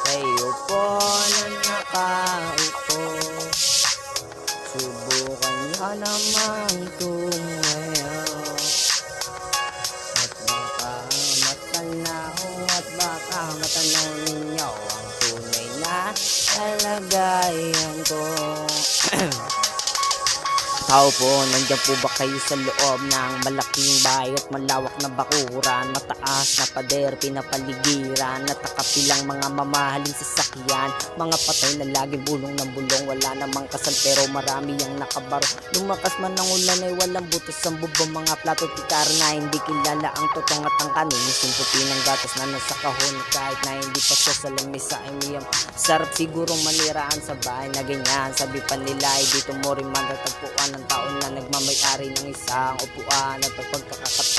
Sa'yo po na nakaupo, subukan niyo namang tumayo. At baka matanaw, at baka matanaw ninyo ang tunay na kalagayan ko. Tao po, nandiyan po ba kayo sa loob ng malaking bahay at malawak na bakuran? Mataas na pader, pinapaligiran, natakapilang mga mamahaling sasakyan. Mga patay na laging bulong ng bulong, wala namang kasal pero marami ang nakabaro. Lumakas man ng ulan ay walang butos ang bubong, mga plato tikar na hindi kilala ang totong at ang kanin. Yung puti ng gatas na nasa kahon, kahit na hindi pa siya sa lamesa ay miyam. Sarap sigurong maniraan sa bahay na ganyan. Sabi pa nila ay dito mo rin matatagpuan ng taon na nagmamayari ng isang upuan at pagkakataon